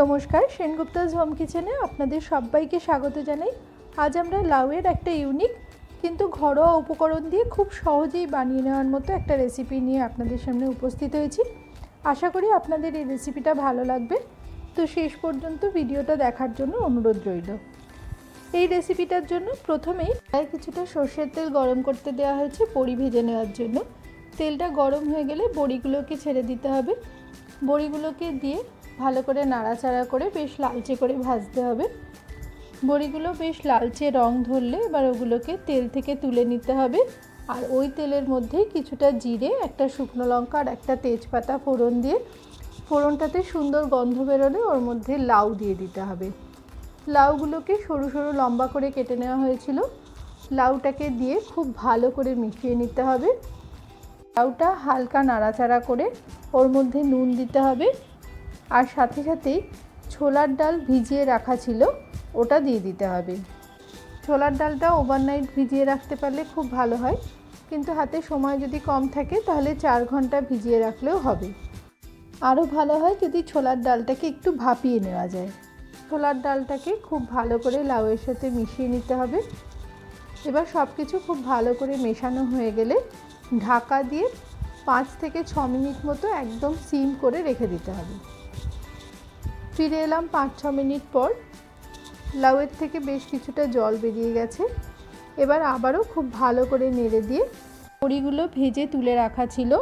নমস্কার, সেনগুপ্তাস হোম কিচেনে আপনাদের সবাইকে স্বাগত জানাই। আজ আমরা লাউয়ের একটা ইউনিক কিন্তু ঘরোয়া উপকরণ দিয়ে খুব সহজেই বানিয়ে নেওয়ার মতো একটা রেসিপি নিয়ে আপনাদের সামনে উপস্থিত হয়েছি। আশা করি আপনাদের এই রেসিপিটা ভালো লাগবে, তো শেষ পর্যন্ত ভিডিওটা দেখার জন্য অনুরোধ রইল। এই রেসিপিটার জন্য প্রথমেই কিছুটা সর্ষের তেল গরম করতে দেওয়া হয়েছে বড়ি ভেজে নেওয়ার জন্য। তেলটা গরম হয়ে গেলে বড়িগুলোকে ছেড়ে দিতে হবে। বড়িগুলোকে দিয়ে ভালো করে নাড়াচাড়া করে বেশ লালচে করে ভাজতে হবে। বড়িগুলো বেশ লালচে রং ধরলে এবার ওগুলোকে তেল থেকে তুলে নিতে হবে। আর ওই তেলের মধ্যেই কিছুটা জিরে, একটা শুকনো লঙ্কা আর একটা তেজপাতা ফোড়ন দিয়ে, ফোড়নটাতে সুন্দর গন্ধ বেরোলে ওর মধ্যে লাউ দিয়ে দিতে হবে। লাউগুলোকে সরু সরু লম্বা করে কেটে নেওয়া হয়েছিল। লাউটাকে দিয়ে খুব ভালো করে মিশিয়ে নিতে হবে। লাউটা হালকা নাড়াচাড়া করে ওর মধ্যে নুন দিতে হবে। আর সাথে সাথেই ছোলার ডাল ভিজিয়ে রাখা ছিল, ওটা দিয়ে দিতে হবে। ছোলার ডালটা ওভারনাইট ভিজিয়ে রাখতে পারলে খুব ভালো হয়, কিন্তু হাতে সময় যদি কম থাকে তাহলে 4 ঘন্টা ভিজিয়ে রাখলেও হবে। আরও ভালো হয় যদি ছোলার ডালটাকে একটু ভাপিয়ে নেওয়া যায়। ছোলার ডালটাকে খুব ভালো করে লাউয়ের সাথে মিশিয়ে নিতে হবে। এবার সব কিছু খুব ভালো করে মেশানো হয়ে গেলে ঢাকা দিয়ে 5 থেকে 6 মিনিট মতো একদম সিম করে রেখে দিতে হবে। ফিরে এলাম 5-6 মিনিট পর। লাউয়ের থেকে বেশ কিছুটা জল বেরিয়ে গেছে। এবার আবারও খুব ভালো করে নেড়ে দিয়ে বড়িগুলো ভেজে তুলে রাখা ছিল,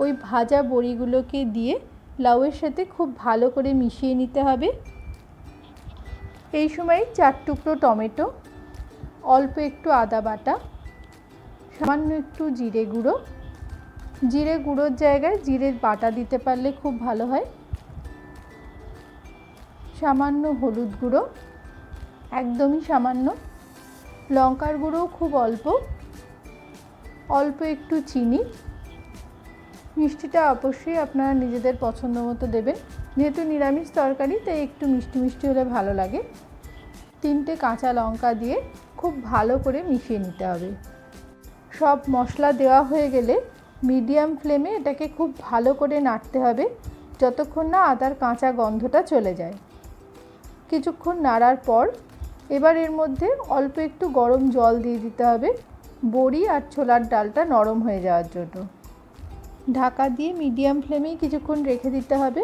ওই ভাজা বড়িগুলোকে দিয়ে লাউয়ের সাথে খুব ভালো করে মিশিয়ে নিতে হবে। এই সময় 4 টুকরো টমেটো, অল্প একটু আদা বাটা, সামান্য একটু জিরে গুঁড়ো, জিরে গুঁড়োর জায়গায় জিরের বাটা দিতে পারলে খুব ভালো হয়, সামান্য হলুদ গুঁড়ো, একদমই সামান্য, লঙ্কার গুঁড়ো খুব অল্প, অল্প একটু চিনি। মিষ্টিটা অবশ্যই আপনারা নিজেদের পছন্দ মতো দেবেন, যেহেতু নিরামিষ তরকারি তাই একটু মিষ্টি মিষ্টি হলে ভালো লাগে। 3টে কাঁচা লঙ্কা দিয়ে খুব ভালো করে মিশিয়ে নিতে হবে। সব মশলা দেওয়া হয়ে গেলে মিডিয়াম ফ্লেমে এটাকে খুব ভালো করে নাড়তে হবে যতক্ষণ না আদার কাঁচা গন্ধটা চলে যায়। কিছুক্ষণ নাড়ার পর এবার এর মধ্যে অল্প একটু গরম জল দিয়ে দিতে হবে বড়ি আর ছোলার ডালটা নরম হয়ে যাওয়ার জন্য। ঢাকা দিয়ে মিডিয়াম ফ্লেমেই কিছুক্ষণ রেখে দিতে হবে।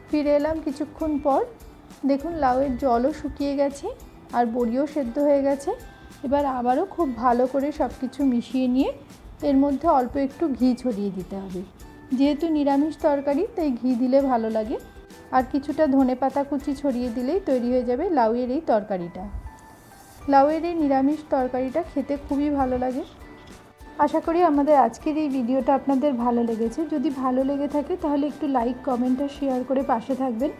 ফিরে এলাম কিছুক্ষণ পর। দেখুন লাউয়ের জলও শুকিয়ে গেছে আর বড়িও সেদ্ধ হয়ে গেছে। এবার আবারও খুব ভালো করে সব কিছু মিশিয়ে নিয়ে এর মধ্যে অল্প একটু ঘি ছড়িয়ে দিতে হবে। যেহেতু নিরামিষ তরকারি তাই ঘি দিলে ভালো লাগে। আর কিছুটা ধনেপাতা কুচি ছড়িয়ে দিলেই তৈরি হয়ে যাবে লাউয়ের এই তরকারিটা। লাউয়ের এই নিরামিষ তরকারিটা খেতে খুবই ভালো লাগে। আশা করি আমাদের আজকের এই ভিডিওটা আপনাদের ভালো লেগেছে। যদি ভালো লেগে থাকে তাহলে একটু লাইক, কমেন্ট আর শেয়ার করে পাশে থাকবেন।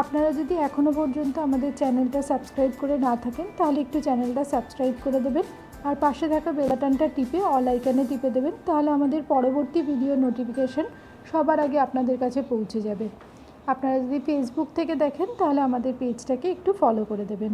আপনারা যদি এখনও পর্যন্ত আমাদের চ্যানেলটা সাবস্ক্রাইব করে না থাকেন তাহলে একটু চ্যানেলটা সাবস্ক্রাইব করে দেবেন আর পাশে থাকা বেল বাটনটা টিপে অল আইকনে টিপে দেবেন, তাহলে আমাদের পরবর্তী ভিডিও নোটিফিকেশন সবার আগে আপনাদের কাছে পৌঁছে যাবে। আপনারা যদি ফেসবুক থেকে দেখেন তাহলে আমাদের পেজটাকে একটু ফলো করে দেবেন।